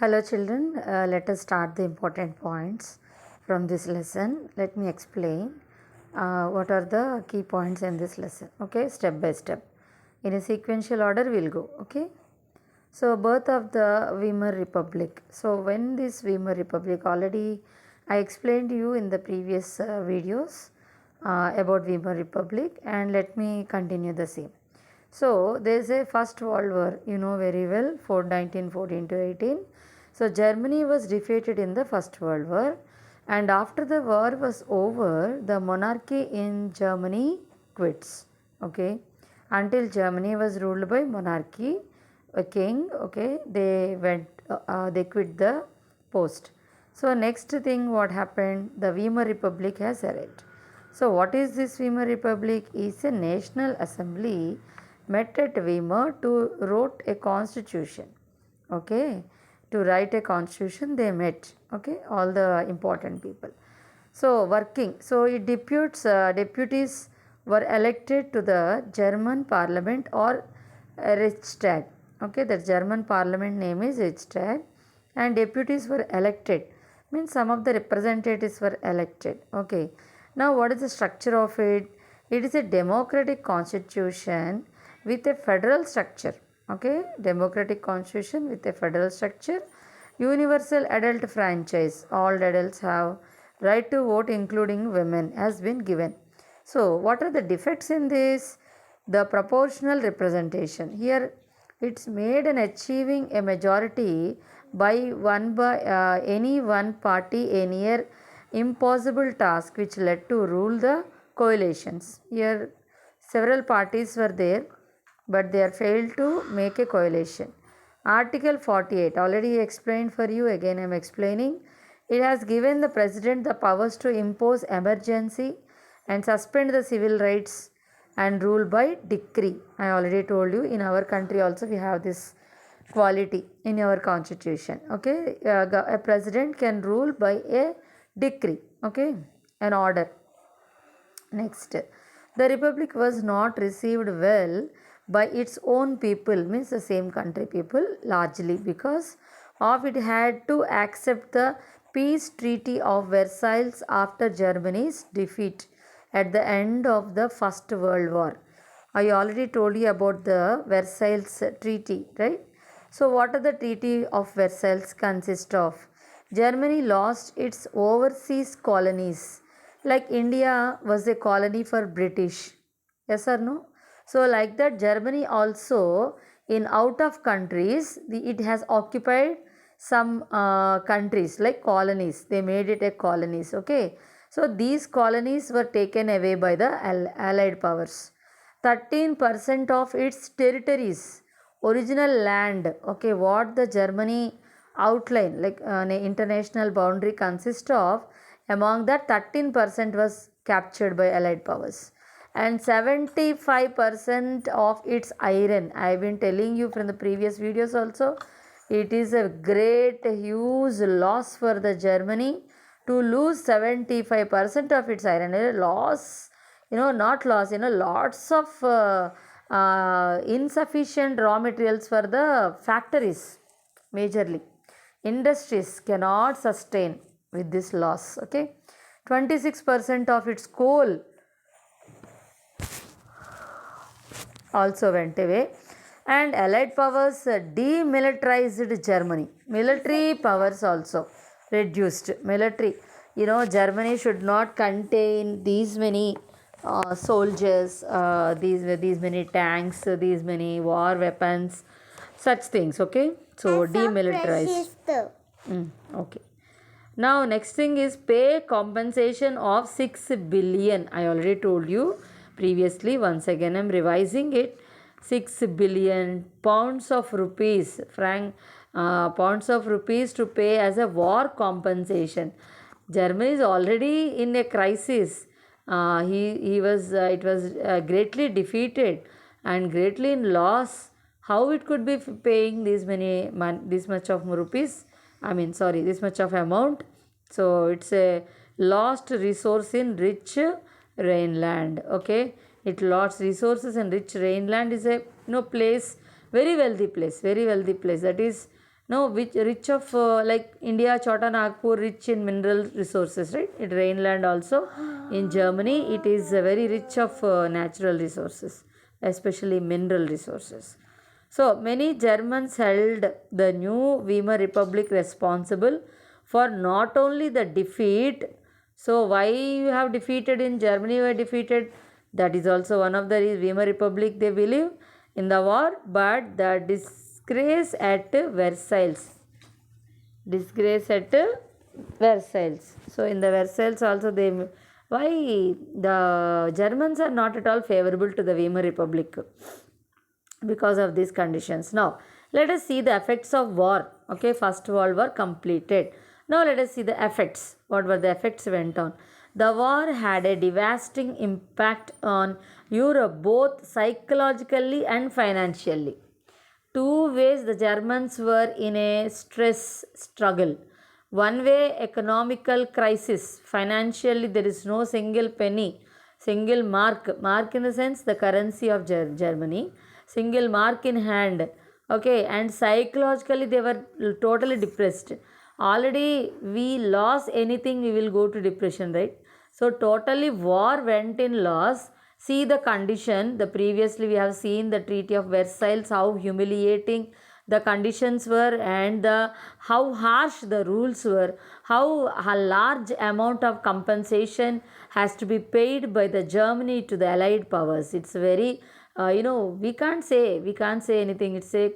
Hello children, let us start the important points from this lesson. Let me explain what are the key points in this lesson. Okay, step by step. In a sequential order we'll go. Okay. So birth of the Weimar Republic. So when this Weimar Republic, already I explained to you in the previous videos about Weimar Republic, and let me continue the same. So there is a First World War, you know very well, for 1914 to 18. So Germany was defeated in the First World War, and after the war was over, the monarchy in Germany quits. Okay, until Germany was ruled by monarchy, a king. Okay, they quit the post. So next thing what happened, the Weimar Republic has arrived. So what is this Weimar Republic? Is a national assembly met at Weimar to wrote a constitution. Okay, to write a constitution they met. Okay, all the important people. So working. So it deputies were elected to the German parliament or Riksdag. Okay, the German parliament name is Riksdag, and deputies were elected. Means some of the representatives were elected. Okay. Now what is the structure of it? It is a democratic constitution with a federal structure. Okay, democratic constitution with a federal structure. Universal adult franchise. All adults have right to vote, including women, has been given. So what are the defects in this? The proportional representation. Here it's made in achieving a majority by any one party a near impossible task, which led to rule the coalitions. Here several parties were there, but they are failed to make a coalition. Article 48 already explained for you, again I am explaining. It has given the president the powers to impose emergency and suspend the civil rights and rule by decree. I already told you, in our country also we have this quality in our constitution. Okay, a president can rule by a decree. Okay, an order. Next, the republic was not received well by its own people, means the same country people, largely because of it had to accept the peace treaty of Versailles after Germany's defeat at the end of the First World War. I already told you about the Versailles treaty, right? So what are the treaty of Versailles consist of? Germany lost its overseas colonies. Like India was a colony for British. Yes or no? So like that, Germany also in out of countries, it has occupied some countries like colonies. They made it a colonies. Okay. So these colonies were taken away by the Allied powers. 13% of its territories, original land. Okay, what the Germany outline like an international boundary consists of, among that 13% was captured by Allied powers, and 75% of its iron. I have been telling you from the previous videos also, it is a great huge loss for the Germany to lose 75% of its iron. Loss, not loss, lots of insufficient raw materials for the factories, majorly. Industries cannot sustain with this loss. Okay, 26% of its coal also went away, and Allied powers demilitarized Germany. Military powers also reduced. Military, Germany should not contain these many soldiers, these many tanks, these many war weapons, such things. Okay, so demilitarized. Okay. Now next thing is pay compensation of 6 billion. I already told you previously, once again I am revising it. 6 billion pounds of rupees, pounds of rupees to pay as a war compensation. Germany is already in a crisis. It was greatly defeated and greatly in loss. How it could be paying this much of rupees? This much of amount. So it's a lost resource in rich Rhineland. Okay, it lost resources in rich Rhineland is a place, very wealthy place. That is No, which rich of like India, Chota Nagpur, rich in mineral resources, right? It Rhineland also. In Germany, it is very rich of natural resources, especially mineral resources. So many Germans held the new Weimar Republic responsible for not only the defeat. So why you have defeated in Germany? Were defeated. That is also one of the Weimar Republic they believe in the war, but the disgrace at Versailles. Disgrace at Versailles. So in the Versailles also they, why the Germans are not at all favorable to the Weimar Republic because of these conditions. Now let us see the effects of war. Okay, First World War completed. Now let us see the effects. What were the effects went on? The war had a devastating impact on Europe both psychologically and financially. Two ways the Germans were in a stress struggle. One way, economical crisis. Financially, there is no single penny, single mark. Mark in the sense the currency of Germany. Single mark in hand. Okay, and psychologically they were totally depressed. Already we lost anything, we will go to depression, right? So totally war went in loss. See the condition. The previously we have seen the Treaty of Versailles, how humiliating the conditions were, and how harsh the rules were, how a large amount of compensation has to be paid by the Germany to the Allied powers. It's very we can't say anything. It's a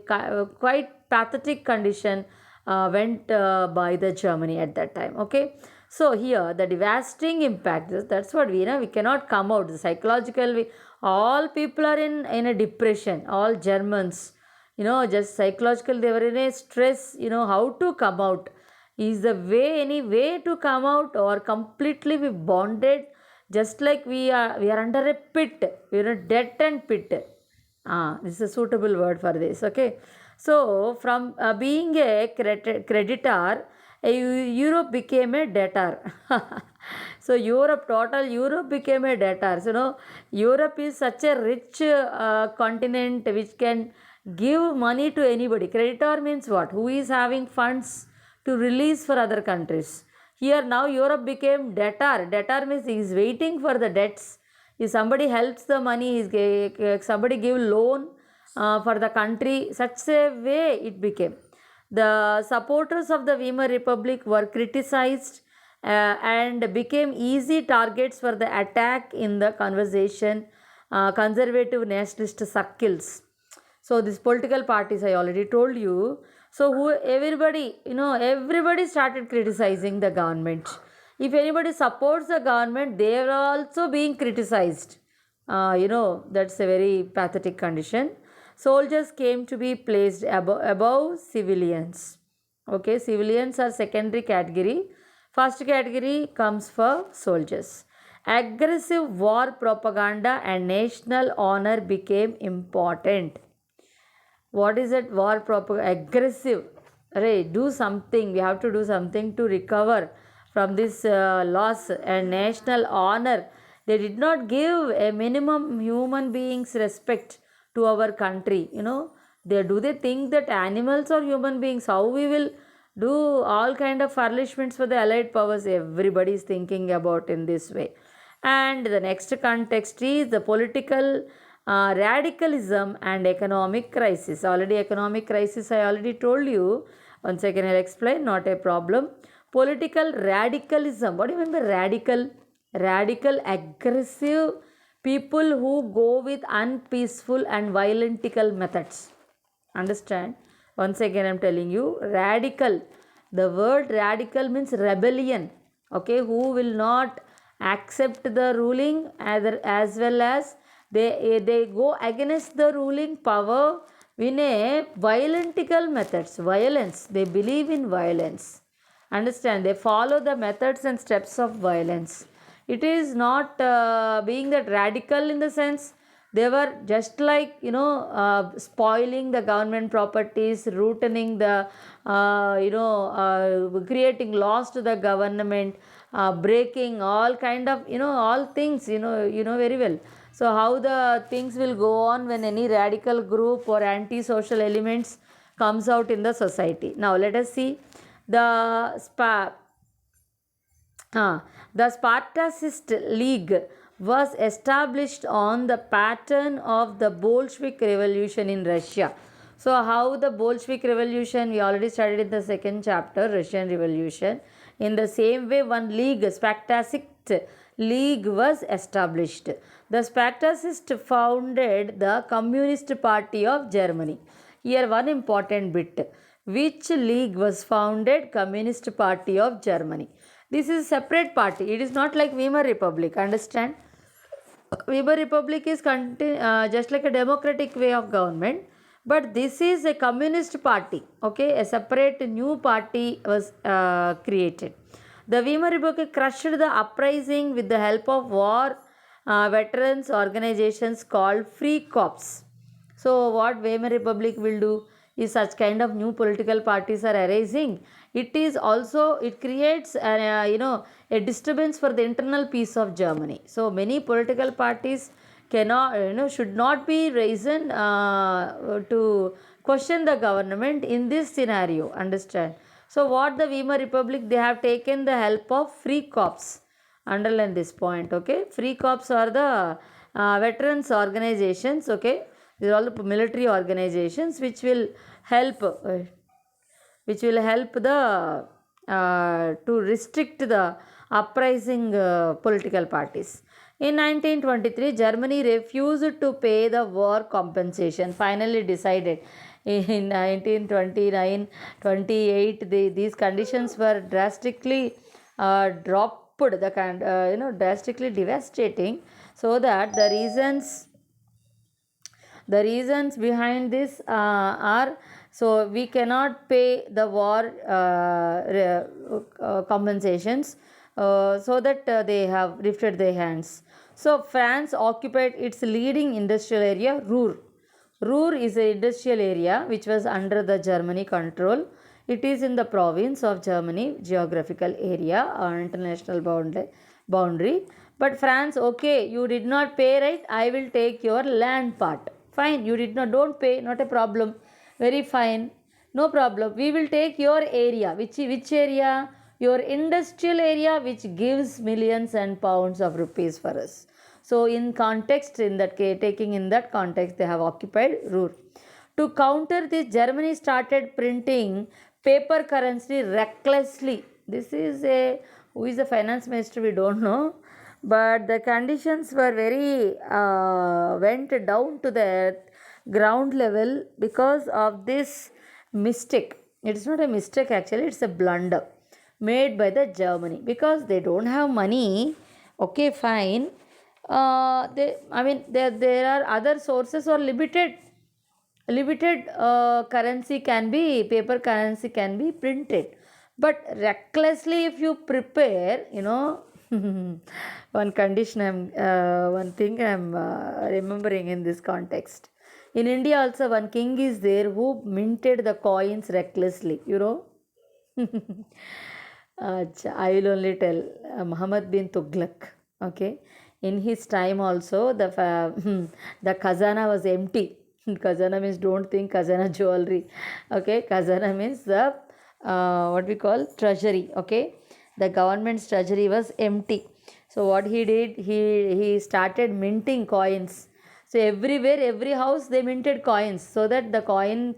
quite pathetic condition went by the Germany at that time. Okay, so here the devastating impact. That's what we cannot come out. The psychological, all people are in a depression. All Germans, just psychological. They were in a stress. How to come out? Is the way any way to come out, or completely we bonded? Just like we are under a pit. We are a dead end pit. This is a suitable word for this. Okay, so from being a creditor, Europe became a debtor. So total Europe became a debtor. So Europe is such a rich continent which can give money to anybody. Creditor means what? Who is having funds to release for other countries. Here now Europe became debtor. Debtor means he is waiting for the debts. If somebody helps the money, somebody give loan for the country, such a way it became. The supporters of the Weimar Republic were criticized and became easy targets for the attack in the conservative nationalist circles. So these political parties I already told you. So everybody started criticizing the government. If anybody supports the government, they are also being criticized. That's a very pathetic condition. Soldiers came to be placed above civilians. Okay, civilians are secondary category. First category comes for soldiers. Aggressive war propaganda and national honor became important. What is it? War propaganda, aggressive. Do something. We have to do something to recover from this loss and national honor. They did not give a minimum human beings respect to our country. They think that animals are human beings. How we will do all kind of furnishments for the Allied powers? Everybody is thinking about in this way. And the next context is the political radicalism and economic crisis. Already economic crisis I already told you. Once again I'll explain, not a problem. Political radicalism. What do you mean by radical? Radical, aggressive people who go with unpeaceful and violentical methods. Understand? Once again I'm telling you, radical. The word radical means rebellion. Okay, who will not accept the ruling as well as they go against the ruling power in a violentical methods. Violence. They believe in violence. Understand? They follow the methods and steps of violence. It is not being that radical in the sense they were just like spoiling the government properties, rooting the creating loss to the government, breaking all kind of all things very well. So how the things will go on when any radical group or anti-social elements comes out in the society. Now let us see the uh, the Spartacist League was established on the pattern of the Bolshevik Revolution in Russia. So, how the Bolshevik Revolution, we already studied in the second chapter, Russian Revolution. In the same way, one league, Spartacist League, was established. The Spartacists founded the Communist Party of Germany. Here, one important bit. Which league was founded? Communist Party of Germany. This is a separate party. It is not like Weimar Republic. Understand? Weimar Republic is just like a democratic way of government, but this is a communist party. Okay, a separate new party was created. The Weimar Republic crushed the uprising with the help of war veterans organizations called Free Corps. So, what Weimar Republic will do is such kind of new political parties are arising. It is also it creates a disturbance for the internal peace of Germany. So many political parties cannot should not be risen to question the government in this scenario. Understand? So what the Weimar Republic, they have taken the help of Free Corps. Underline this point. Okay, Free Corps are the veterans organizations. Okay, these are all the military organizations which will help the to restrict the uprising political parties. In 1923, Germany refused to pay the war compensation. Finally decided in 1929, 28, these conditions were drastically dropped. Drastically devastating. So that the reasons behind this are, so we cannot pay the war compensations, so that they have lifted their hands. So France occupied its leading industrial area, Ruhr. Ruhr is an industrial area which was under the Germany control. It is in the province of Germany, geographical area or international boundary. But France, okay, you did not pay, right? I will take your land part. Fine, you did not, don't pay, not a problem. Very fine, no problem. We will take your area. Which area? Your industrial area, which gives millions and pounds of rupees for us. So in context, in that case, taking in that context, they have occupied Ruhr. To counter this, Germany started printing paper currency recklessly. This is who is the finance minister, we don't know, but the conditions were very went down to the ground level because of this mistake. It is not a mistake actually, it's a blunder made by the Germany because they don't have money. Okay, fine. There are other sources or limited currency can be, paper currency can be printed, but recklessly if you prepare, one condition one thing I'm remembering in this context. In India also one king is there who minted the coins recklessly, I will only tell Muhammad bin Tughlaq. Okay, in his time also the the khazana was empty. Khazana means, don't think khazana jewelry. Okay, khazana means the what we call treasury. Okay, the government's treasury was empty. So what he did, he started minting coins. So everywhere, every house they minted coins, so that the coin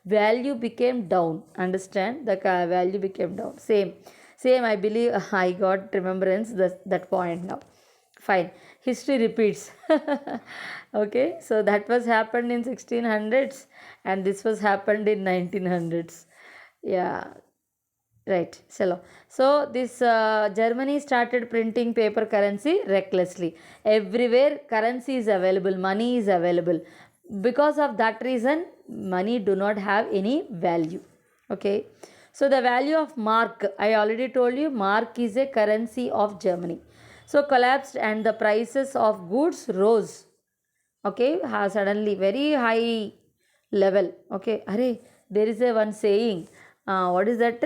value became down. Understand? The value became down. Same. I believe I got remembrance that point now. Fine. History repeats. Okay. So that was happened in 1600s, and this was happened in 1900s. Yeah. Right. So this Germany started printing paper currency recklessly. Everywhere currency is available, money is available. Because of that reason, money do not have any value. Okay. So the value of mark, I already told you, mark is a currency of Germany. So collapsed and the prices of goods rose. Okay, suddenly very high level. Okay, there is a one saying. What is that?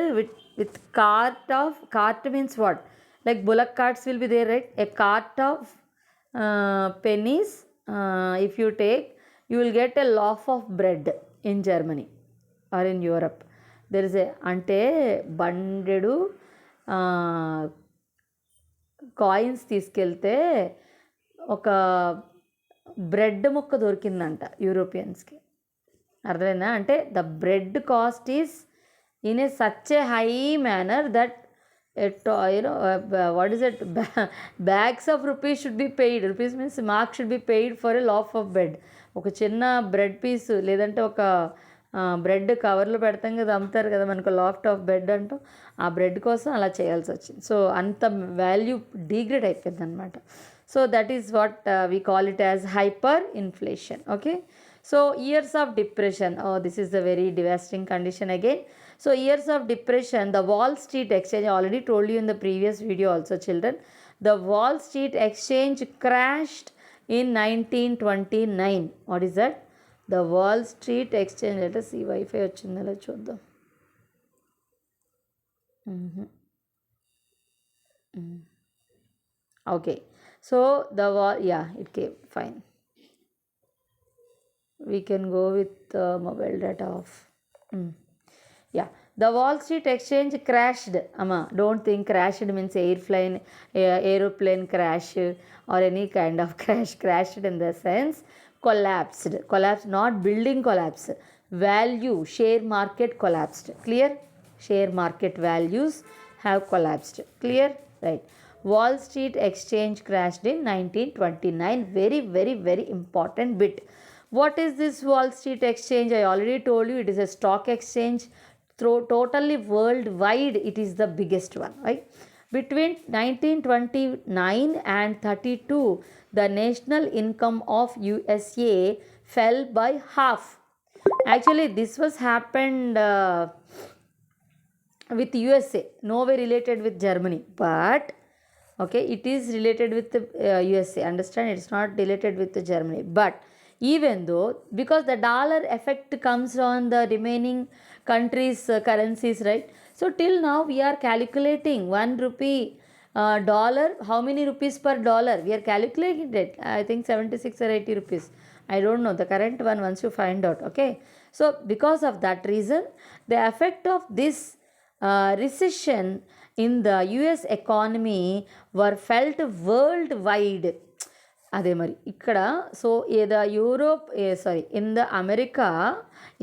With cart means what? Like bullock carts will be there, right? A cart of pennies. If you take, you will get a loaf of bread in Germany. Are in Europe there is a అంటే బండెడు coins తీసుకెళ్తే ఒక bread ముక్క దొరికిందంట యూరోపియన్స్కి. అర్థమైందా? అంటే the bread cost is in a such a high manner that what is it, bags of rupees should be paid. Rupees means mark should be paid for a loaf of bread. ఒక చిన్న bread piece లేదంటే ఒక bread కవర్లో పెడతాం కదా, అమ్ముతారు కదా మనకు లాఫ్ట్ ఆఫ్ బ్రెడ్ అంటూ, ఆ బ్రెడ్ కోసం అలా చేయాల్సి వచ్చింది. సో అంత వాల్యూ డీగ్రేడ్ అయిపోయింది అనమాట. So that is what we call it as hyper inflation. Okay, so years of depression, this is the very devastating condition again. So years of depression, the Wall Street Exchange, I already told you in the previous video also children, the Wall Street Exchange crashed in 1929. What is that? The Wall Street Exchange, let us see Wi-Fi వచ్చిందో చూద్దాం. Okay, so the it came fine. We can go with mobile data off. Yeah, the Wall Street Exchange crashed. Don't think crashed means aeroplane crash or any kind of crash. Crashed in the sense collapsed. Collapsed, not building collapse. Value, share market collapsed. Clear? Share market values have collapsed. Clear? Right. Wall Street Exchange crashed in 1929. Very, very, very important bit. What is this Wall Street Exchange? I already told you it is a stock exchange. Totally worldwide it is the biggest one, right? Between 1929 and 32 the national income of USA fell by half. Actually this was happened with USA, no way related with Germany, but okay, it is related with the USA, understand, it's not related with the Germany. But even though, because the dollar effect comes on the remaining countries' currencies, right? So till now we are calculating 1 rupee dollar, how many rupees per dollar? We are calculating it. I think 76 or 80 rupees. I don't know the current one once you find out. Okay. So because of that reason, the effect of this recession in the US economy were felt worldwide. అదే మరి ఇక్కడ so ఏదో Europe in the America,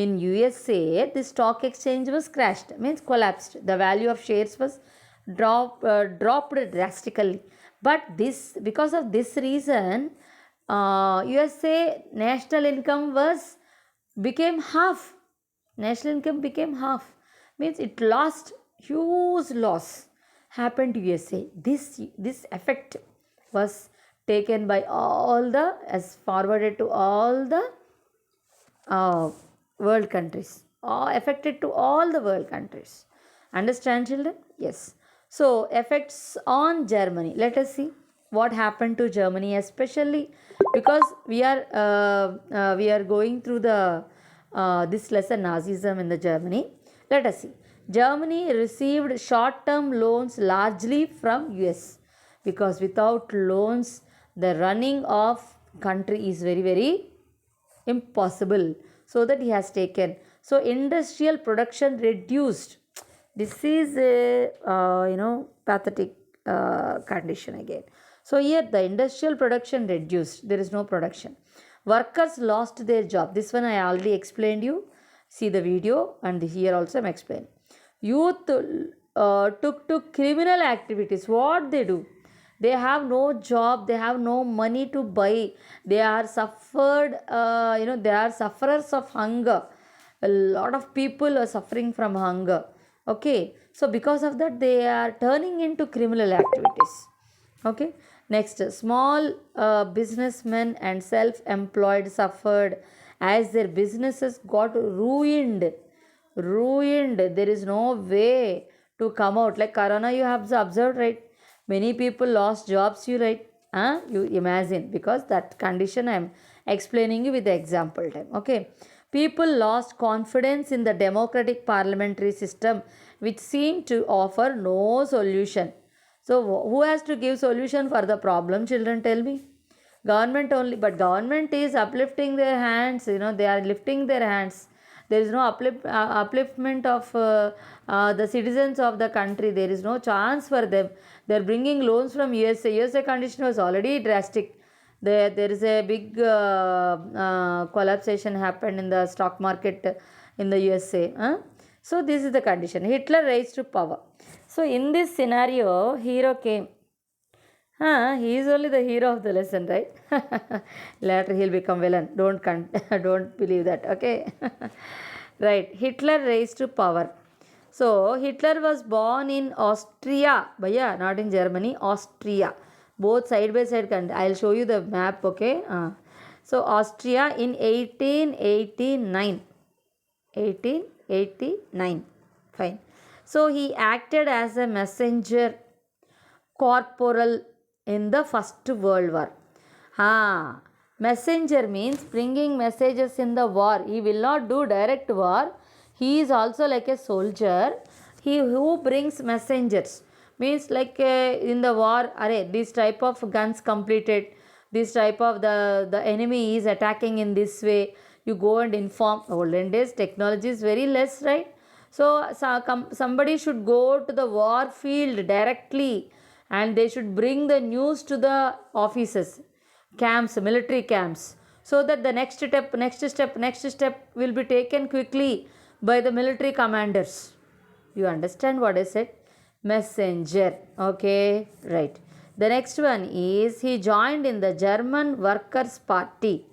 in USA the stock exchange was crashed, means collapsed. The value of shares was dropped drastically. But this, because of this reason, USA national income became half. National income became half, means it lost, huge loss happened to USA. This effect was taken by all the, as forwarded to all the world countries, affected to all the world countries. Understand children? Yes. So effects on Germany, let us see what happened to Germany, especially because we are going through the this lesson Nazism in the Germany. Let us see. Germany received short-term loans largely from US, because without loans the running of country is very, very impossible. So that he has taken. So industrial production reduced. This is a pathetic condition again. So here the industrial production reduced. There is no production. Workers lost their job. This one I already explained you. See the video, and here also I am explaining. Youth took to criminal activities. What they do? They have no job, they have no money to buy, they are they are sufferers of hunger. A lot of people are suffering from hunger. Okay, so because of that they are turning into criminal activities. Okay, next, small businessmen and self-employed suffered as their businesses got ruined. There is no way to come out. Like corona, you have observed, right? Many people lost jobs, right? You imagine, because that condition I am explaining you with the example time. Okay, people lost confidence in the democratic parliamentary system, which seemed to offer no solution. So who has to give solution for the problem, children? Tell me. Government only. But government is uplifting their hands, they are lifting their hands. There is no upliftment of the citizens of the country. There is no chance for them. They are bringing loans from USA. USA condition was already drastic. There is a big collapsation happened in the stock market in the USA. So this is the condition. Hitler raised to power. So in this scenario, hero came. He is only the hero of the lesson, right? Later he'll become villain. Don't believe that. Okay. Right. Hitler raised to power. So Hitler was born in Austria, bhaiya, not in Germany. Austria, both side by side country. I'll show you the map. Okay. So Austria in 1889. 1889. Fine. So he acted as a messenger corporal in the First World War. Messenger means bringing messages in the war. He will not do direct war. He is also like a soldier. He who brings messengers means like in the war, this type of guns completed, this type of the enemy is attacking in this way. You go and inform. Olden days technology is very less, right? So somebody should go to the war field directly, and they should bring the news to the offices, camps, military camps, so that the next step will be taken quickly by the military commanders. You understand what I said? Messenger. Okay, right. The next one is he joined in the German Workers' Party.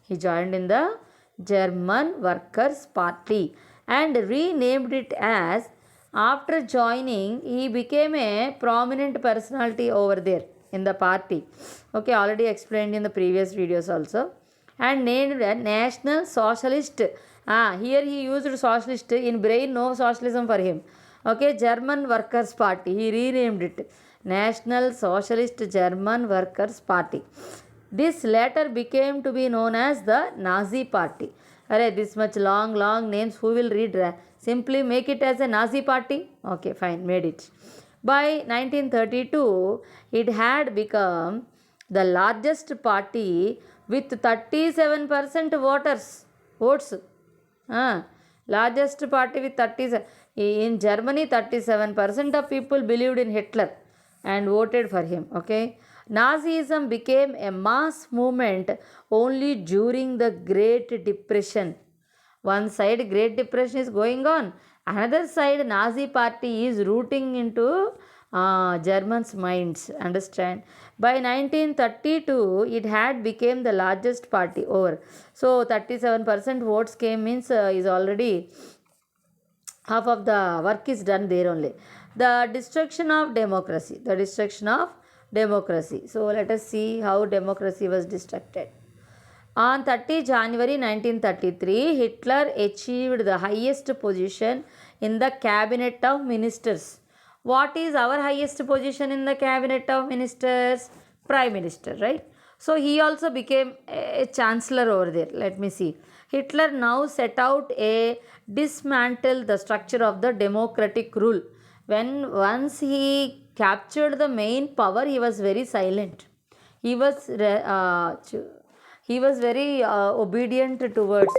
He joined in the German Workers' Party and renamed it as, after joining, he became a prominent personality over there in the party. Okay, already explained in the previous videos also. And named a National Socialist. Here he used socialist. In brain, no socialism for him. Okay, German Workers' Party. He renamed it National Socialist German Workers' Party. This later became to be known as the Nazi Party. This much long names, who will read? Simply make it as a Nazi party. Okay, fine, made it. By 1932, it had become the largest party with 37% votes. Largest party with 37. In Germany, 37% of people believed in Hitler and voted for him. Okay. Nazism became a mass movement only during the Great Depression. One side Great Depression is going on, another side Nazi party is rooting into Germans' minds. Understand? By 1932, it had become the largest party over. So 37% votes came means is already half of the work is done there only. The destruction of democracy. The destruction of democracy. So let us see how democracy was destructed. On 30 January 1933, Hitler achieved the highest position in the cabinet of ministers. What is our highest position in the cabinet of ministers? Prime Minister, right? So he also became a chancellor over there. Let me see. Hitler now set out a dismantle the structure of the democratic rule. Once he captured the main power, he was very silent. He was very obedient towards,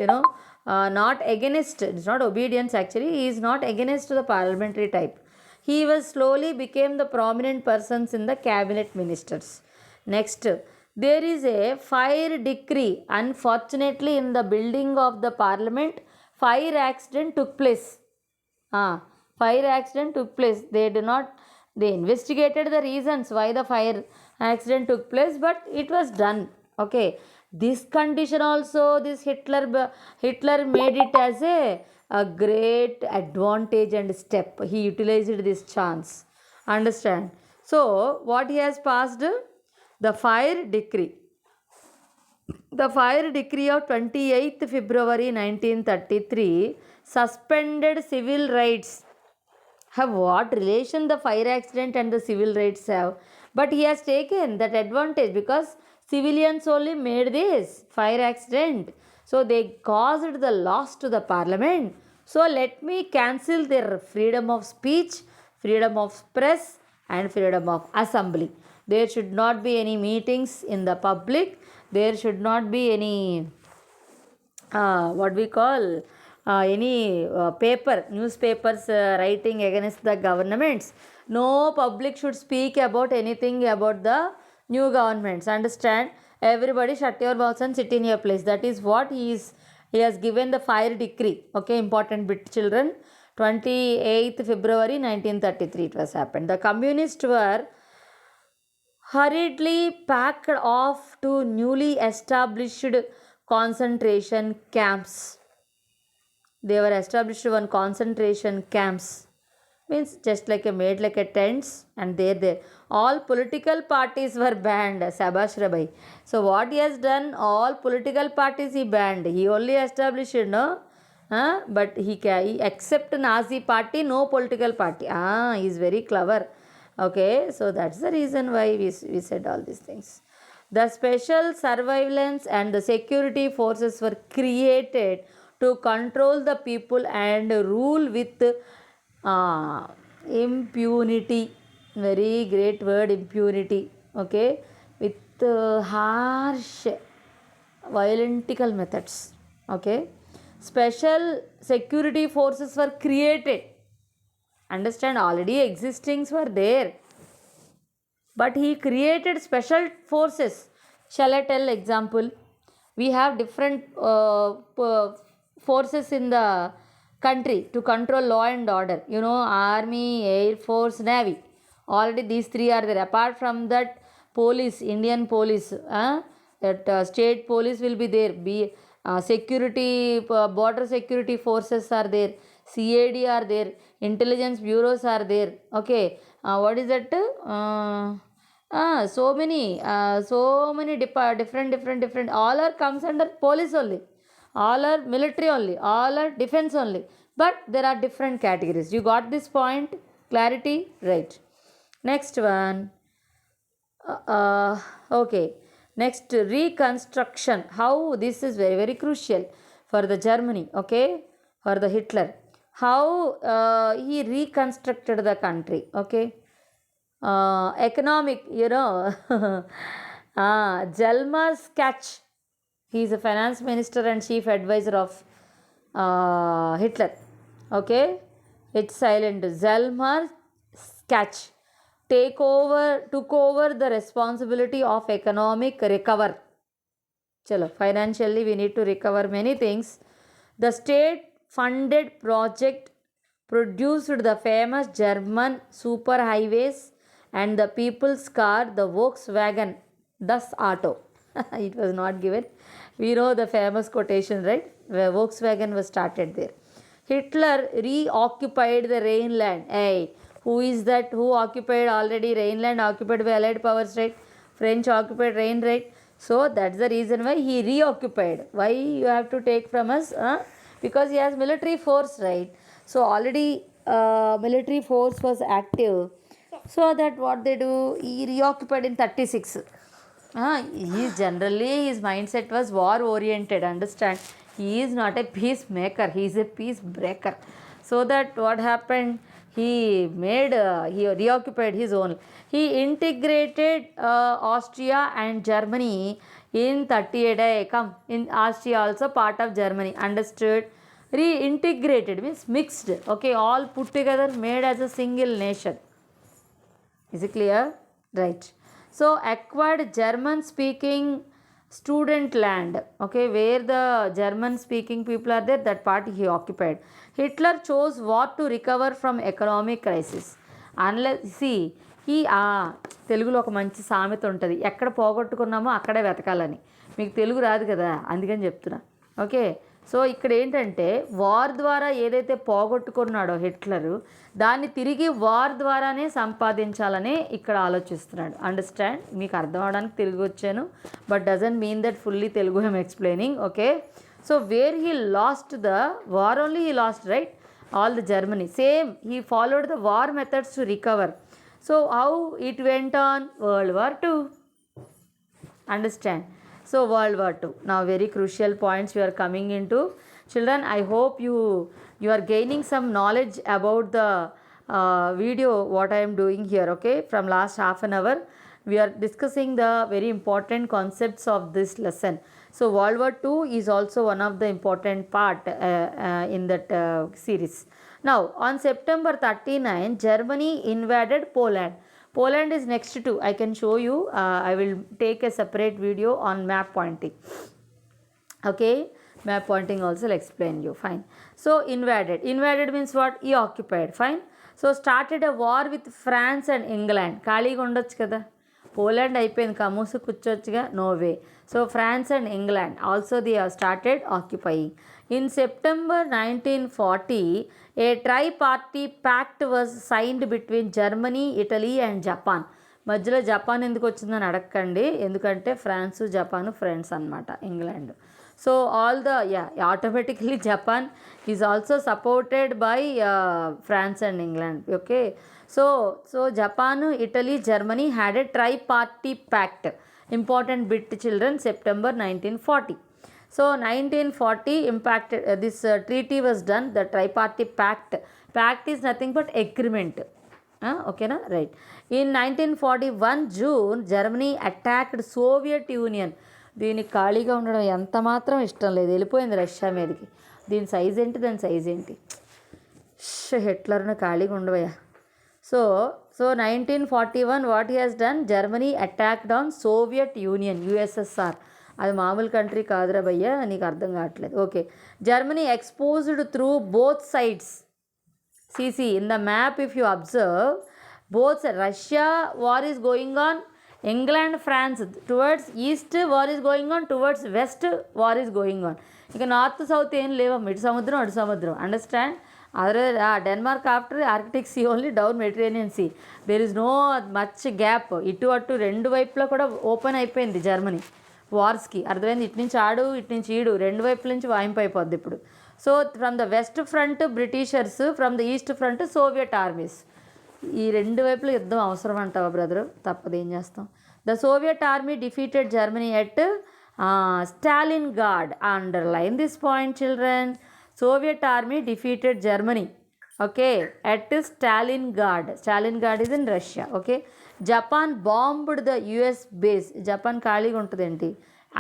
not against. It's not obedience actually. He is not against the parliamentary type. He was slowly became the prominent persons in the cabinet ministers. Next, there is a fire decree. Unfortunately, in the building of the parliament, fire accident took place. Fire accident took place. They investigated the reasons why the fire accident took place, but it was done. Okay. This condition also, this Hitler made it as a great advantage and step. He utilized this chance. Understand? So, what he has passed? The fire decree. The fire decree of 28th February 1933 suspended civil rights. Have what relation the fire accident and the civil rights have? But he has taken that advantage because civilians only made this fire accident. So they caused the loss to the parliament. So let me cancel their freedom of speech, freedom of press and freedom of assembly. There should not be any meetings in the public. There should not be any any newspapers writing against the governments. No public should speak about anything about the new governments. Understand? Everybody shut your mouths and sit in your place. That is what he has given the fire decree. Okay, important bit, children. 28th February 1933 it was happened. The communists were hurriedly packed off to newly established concentration camps. They were established one concentration camps, means just like a made like a tents, and there all political parties were banned. Sabash Rabai. So what he has done, all political parties he banned. He only established, no, but he except Nazi party, no political party. He is very clever. Okay, so that's the reason why we said all these things. The special surveillance and the security forces were created to control the people and rule with impunity. Very great word, impunity. Okay, with harsh violentical methods. Okay, special security forces were created. Understand, already existings were there, but he created special forces. Shall I tell example? We have different forces in the country to control law and order. Army, Air Force, Navy. Already these three are there. Apart from that, police, Indian police, that state police will be there. Security, border security forces are there. CAD are there. Intelligence bureaus are there. Okay. What is that? So many different. All are comes under police only. All are military only. All are defense only. But there are different categories. You got this point? Clarity? Right. Next one. Okay. Next, reconstruction. How this is very, very crucial for the Germany. Okay. For the Hitler. How he reconstructed the country. Okay. Economic, Jalmar Sketch. He is a finance minister and chief advisor of Hitler. Okay, it's silent. Jalmar Sketch took over the responsibility of economic recover. Chalo, financially we need to recover many things. The state funded project produced the famous German superhighways and the people's car, the Volkswagen, Das Auto. It was not given. We know the famous quotation, right? Where Volkswagen was started there. Hitler reoccupied the Rhineland. Hey, who is that? Who occupied already Rhineland? Occupied by Allied powers, right? French occupied Rhine, right? So that's the reason why he reoccupied. Why you have to take from us? Because he has military force, right? So already military force was active. So that what they do, he reoccupied in 36. His mindset was war oriented. Understand? He is not a peacemaker. He is a peace breaker. So that what happened? He reoccupied his own. He integrated Austria and Germany in 38. In Austria also part of Germany. Understood? Reintegrated means mixed. Okay, all put together, made as a single nation. Is it clear? Right. So acquired German speaking student land. Okay, where the German speaking people are there, that part he occupied. Hitler chose war to recover from economic crisis. Unless, see, he తెలుగులో ఒక మంచి సామెత ఉంటుంది, ఎక్కడ పోగొట్టుకున్నామో అక్కడే వెతకాలని. మీకు తెలుగు రాదు కదా, అందుకని చెప్తున్నా. ఓకే, సో ఇక్కడ ఏంటంటే వార్ ద్వారా ఏదైతే పోగొట్టుకున్నాడో హిట్లరు, దాన్ని తిరిగి వార్ ద్వారానే సంపాదించాలని ఇక్కడ ఆలోచిస్తున్నాడు. అండర్స్టాండ్? మీకు అర్థం అవడానికి తెలుగు వచ్చాను, but doesn't mean that fully Telugu I'm explaining. Okay, so where he lost the war only, he lost right all the Germany. Same, he followed the war methods to recover. So how it went on? World War II. Understand? So World War II. Now very crucial points we are coming into. Children, I hope you are gaining some knowledge about the video what I am doing here. Okay, from last half an hour we are discussing the very important concepts of this lesson. So World War II is also one of the important part in that series. Now on September 39, Germany invaded Poland. Poland is next to, I can show you, I will take a separate video on map pointing. Okay, map pointing also will explain you. Fine. So invaded means what? He occupied. Fine. So started a war with France and England. ఖాళీగా ఉండొచ్చు కదా, Poland అయిపోయింది, కమూసు కూర్చోవచ్చుగా, no way. So France and England also they started occupying. In September 1940 a tri party pact was signed between Germany, Italy and Japan. మధ్యలో Japan ఎందుకు వచ్చిందని అడగండి, ఎందుకంటే ఫ్రాన్స్ జపాన్ ఫ్రెండ్స్ అనమాట, England. So all the automatically Japan is also supported by France and England. Okay, so Japan, Italy, Germany had a tri-party pact. Important bit, children, September 1940. So 1940 impacted this treaty was done. The tri-party pact is nothing but agreement. Okay na, right. In 1941 June, Germany attacked Soviet Union. దీనికి ఖాళీగా ఉండడం ఎంత మాత్రం ఇష్టం లేదు, వెళ్ళిపోయింది Russia మీదకి. దీని సైజ్ ఏంటి, దాని సైజ్ ఏంటి, హిట్లర్ను ఖాళీగా ఉండవయ్యా. So 1941 what he has done, Germany attacked on Soviet Union, USSR. అది మామూలు కంట్రీ కాదురా భయ్యా, నీకు అర్థం కావట్లేదు. Okay, Germany exposed through both sides. See see in the map if you observe, both Russia war is going on, England, France towards east war is going on, towards west war is going on. ఇక north south ఏం లేవా, ఇటు సముద్రం అటు సముద్రం. Understand? Other Denmark after Arctic sea only, down Mediterranean sea. There is no much gap. ఇటు అటు రెండు వైపులా కూడా ఓపెన్ అయిపోయింది జర్మనీ వార్స్కి. అర్థమైంది? ఇటు నుంచి ఆడు, ఇటు నుంచి ఈడు, రెండు వైపుల నుంచి వాయింపు అయిపోద్ది ఇప్పుడు. So from the west front Britishers, from the east front Soviet armies. ఈ రెండు వైపులు యుద్ధం అవసరం అంటావా బ్రదరు? తప్పదు, ఏం చేస్తాం. The Soviet army defeated Germany at Stalingrad. Underline this point children. Soviet army defeated Germany, okay, at Stalingrad. Stalingrad is in Russia. Okay, Japan bombed the US base. Japan ఖాళీగా ఉంటుందేంటి,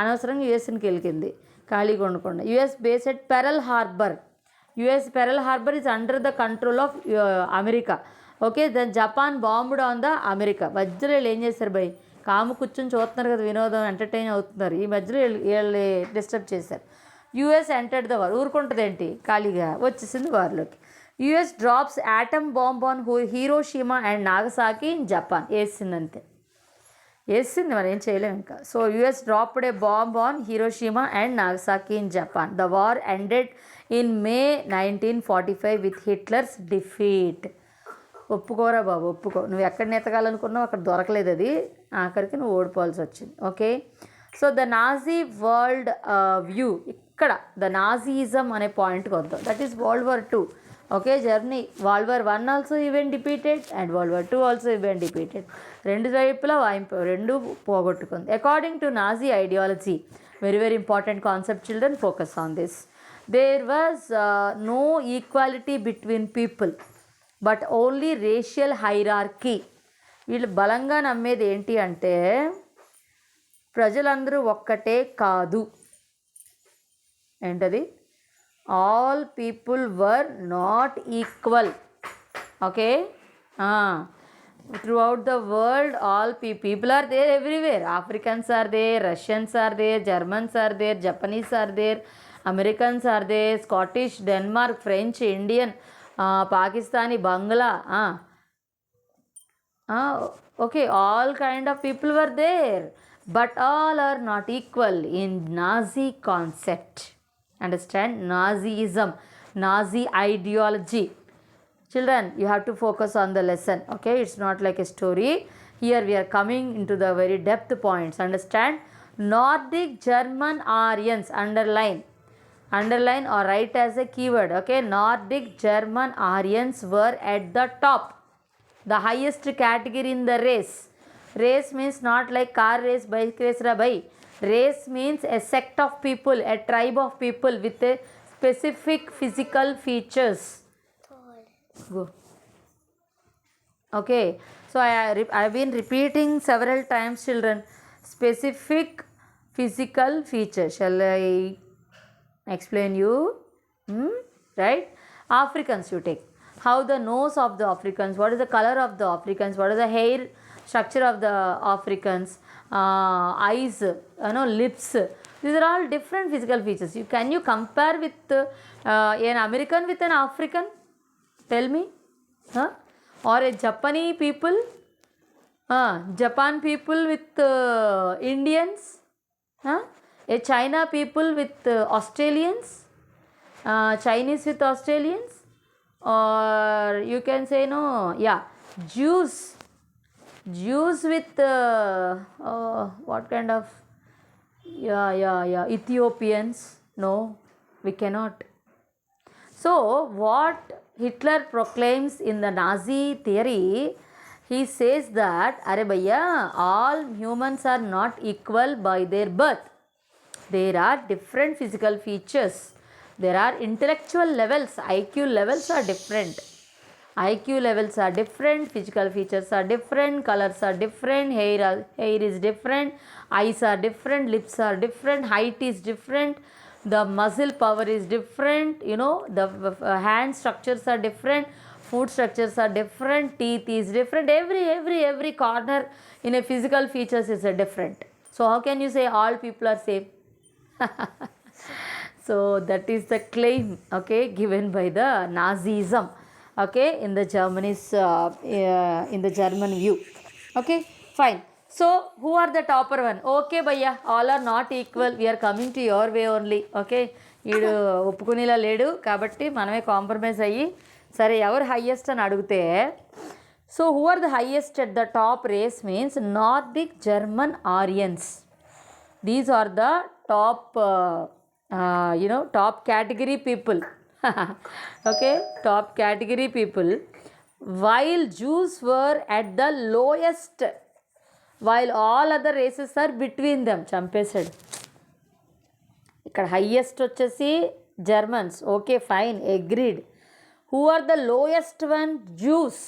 అనవసరంగా యుఎస్కి వెళ్ళింది, ఖాళీగా ఉండకుండా. US base at Pearl Harbor. US Pearl Harbor is under the control of America. Okay, then Japan bombed on the America. మధ్యలో వీళ్ళు ఏం చేశారు భయ్, కాము కూర్చొని చూస్తున్నారు కదా, వినోదం, ఎంటర్టైన్ అవుతున్నారు. ఈ మధ్యలో వీళ్ళు డిస్టర్బ్ చేశారు. US entered the war. ఊరుకుంటుంది ఏంటి, ఖాళీగా వచ్చేసింది వార్లోకి. US drops atom bomb on Hiroshima and Nagasaki in Japan. వేసిందంతే, వేసింది, మరి ఏం చేయలేము ఇంకా. So US dropped a bomb on Hiroshima and Nagasaki in Japan. The war ended in May 1945 with Hitler's defeat. ఒప్పుకోరా బాబు, ఒప్పుకో. నువ్వు ఎక్కడ నెతకాలనుకున్నావు అక్కడ దొరకలేదు, అది ఆఖరికి నువ్వు ఓడిపోవాల్సి వచ్చింది. Okay, so the Nazi world view. ఇక్కడ ద నాజీయిజం అనే పాయింట్కి వద్దాం. That is world war II. Okay, Germany world war I also even defeated and world war II also even defeated. రెండు వైపులా వాయింపు, రెండు పోగొట్టుకుంది. According to Nazi ideology, very very important concept children, focus on this. There was no equality between people but only racial hierarchy. వీళ్ళు బలంగా నమ్మేది ఏంటి అంటే ప్రజలందరూ ఒక్కటే కాదు. ఏంటది? All people were not equal. Okay, throughout the world all people are there everywhere. Africans are there, Russians are there, Germans are there, Japanese are there, Americans are there, Scottish, Denmark, French, Indian, Pakistani, Bangla, okay, all kind of people were there, but all are not equal in Nazi concept. Understand? Nazism, Nazi ideology. Children, you have to focus on the lesson. Okay, it's not like a story. Here we are coming into the very depth points. Understand? Nordic German Aryans, underline or write as a keyword. Okay, Nordic German Aryans were at the top, the highest category in the race. Race means not like car race, bike race ra bhai. Race means a sect of people, a tribe of people with a specific physical features. Go. Okay, so I have been repeating several times, children. Specific physical features. Shall I explain you? Right? Africans you take. How the nose of the Africans, what is the color of the Africans, what is the hair structure of the Africans, eyes, lips. These are all different physical features. Can you compare with an American with an African? Tell me. Huh? Or a Japanese people? Japan people with Indians? Huh? A China people with Australians? Chinese with Australians? Or you can say Jews with what kind of Ethiopians? No, we cannot. So what Hitler proclaims in the Nazi theory, he says that all humans are not equal by their birth. There are different physical features. There are intellectual levels, IQ levels are different. IQ levels are different, physical features are different, colors are different, hair is different, eyes are different, lips are different, height is different, the muscle power is different, the hand structures are different, foot structures are different, teeth is different, every corner in a physical features is different. So how can you say all people are same? So that is the claim, given by the Nazism, in the in the German view. Fine. So who are the topper one? Okay, bhaiya, all are not equal. We are coming to your way only. వీడు ఒప్పుకునేలా లేడు కాబట్టి మనమే compromise అయ్యి సరే ఎవరు highest అని అడిగితే so who are the highest at the top races means Nordic German Aryans. These are the top top category people. Top category people, while Jews were at the lowest, while all other races are between them. చంపేశాడు ఇక్కడ. Highest వచ్చేసి Germans. Okay fine, agreed. Who are the lowest one? Jews,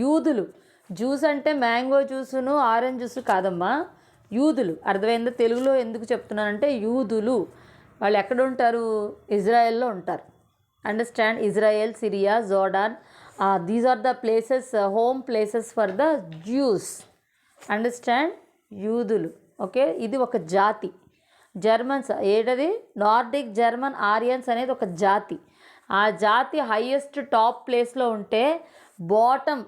యూదులు. Jews అంటే mango జ్యూసును orange juice కాదమ్మా, యూదులు. అర్థమైందా? తెలుగులో ఎందుకు చెప్తున్నానంటే యూదులు వాళ్ళు ఎక్కడ ఉంటారు? ఇజ్రాయెల్లో ఉంటారు. Understand? Israel, Syria, Jordan, these are the places, home places for the Jews. Understand? యూదులు. ఇది ఒక జాతి. జర్మన్స్ ఏటది? నార్డిక్ జర్మన్ ఆరియన్స్ అనేది ఒక జాతి. ఆ జాతి హైయెస్ట్ టాప్ ప్లేస్లో ఉంటే బాటమ్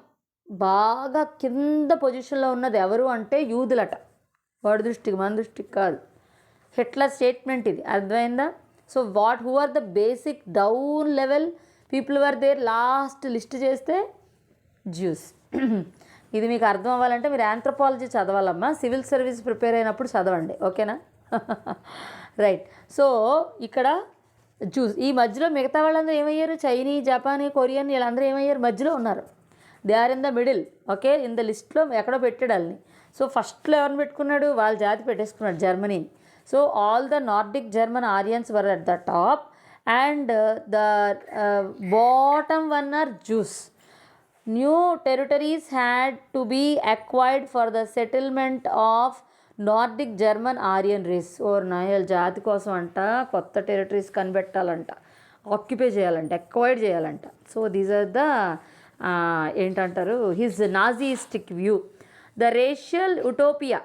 బాగా కింద పొజిషన్లో ఉన్నది ఎవరు అంటే యూదులట. వాడి దృష్టికి, మన దృష్టికి కాదు. హిట్లర్ స్టేట్మెంట్ ఇది. అర్థమైందా? So who are the basic down level people were there? Last list చేస్తే జ్యూస్. ఇది మీకు అర్థం అవ్వాలంటే మీరు ఆంథ్రోపాలజీ చదవాలమ్మా. సివిల్ సర్వీస్ ప్రిపేర్ అయినప్పుడు చదవండి. ఓకేనా? రైట్. సో ఇక్కడ జ్యూస్. ఈ మధ్యలో మిగతా వాళ్ళందరూ ఏమయ్యారు? చైనీ, జపానీ, కొరియన్, వీళ్ళందరూ ఏమయ్యారు? మధ్యలో ఉన్నారు. They are in the middle. In the లిస్ట్లో ఎక్కడో పెట్టాడు వాళ్ళని. సో ఫస్ట్లో ఎవరిని పెట్టుకున్నాడు? వాళ్ళ జాతి పెట్టేసుకున్నాడు, జర్మనీని. So all the Nordic German Aryans were at the top and the bottom one are Jews. New territories had to be acquired for the settlement of Nordic German Aryan race. నాయల్ జాతి కోసం అంట కొత్త territories కనిపెట్టాలంట, occupy చేయాలంట, acquired చేయాలంట. So these are the ఏంటంటారు his Nazistic view. The racial utopia.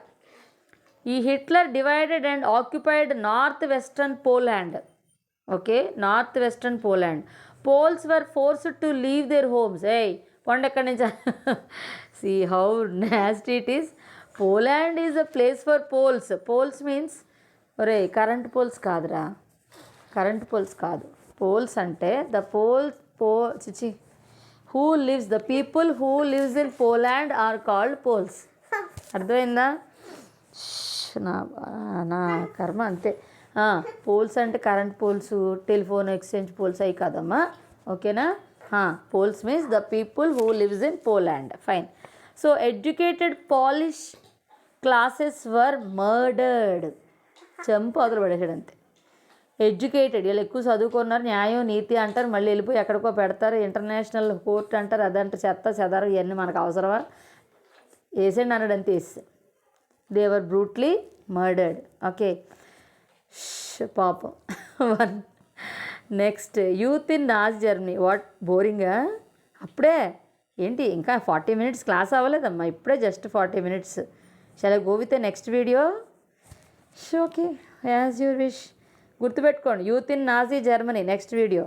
ఈ Hitler divided and occupied north western Poland. North western Poland. Poles were forced to leave their homes. పండు ఎక్కడి నుంచి? See how nasty it is. Poland is a place for Poles. Poles means current poles కాదురా, current poles కాదు. Poles అంటే the చిచి who lives, the people who lives in Poland are called Poles. అర్థమైందా? నా కర్మ అంతే. పోల్స్ అంటే current poles, telephone exchange poles అవి కాదమ్మా. ఓకేనా? Poles means the people who lives in Poland. Fine. So educated Polish classes were murdered. చంపు అవతల పడేసాడు అంతే. ఎడ్యుకేటెడ్ వీళ్ళు ఎక్కువ చదువుకున్నారు, న్యాయం నీతి అంటారు, మళ్ళీ వెళ్ళిపోయి ఎక్కడికో పెడతారు, ఇంటర్నేషనల్ కోర్ట్ అంటారు, అదంటే చెత్త చెదారు, ఇవన్నీ మనకు అవసరమా? వేసేయండి అన్నాడు అంతే. వేస్తే they were brutally murdered. Okay, పాపం. One. Next, youth in Nazi Germany. What బోరింగా? అప్పుడే ఏంటి ఇంకా 40 minutes క్లాస్ అవ్వలేదమ్మా, ఇప్పుడే just 40 minutes. Shall I go with next video? Okay, as your wish. గుర్తుపెట్టుకోండి, youth in Nazi Germany next video.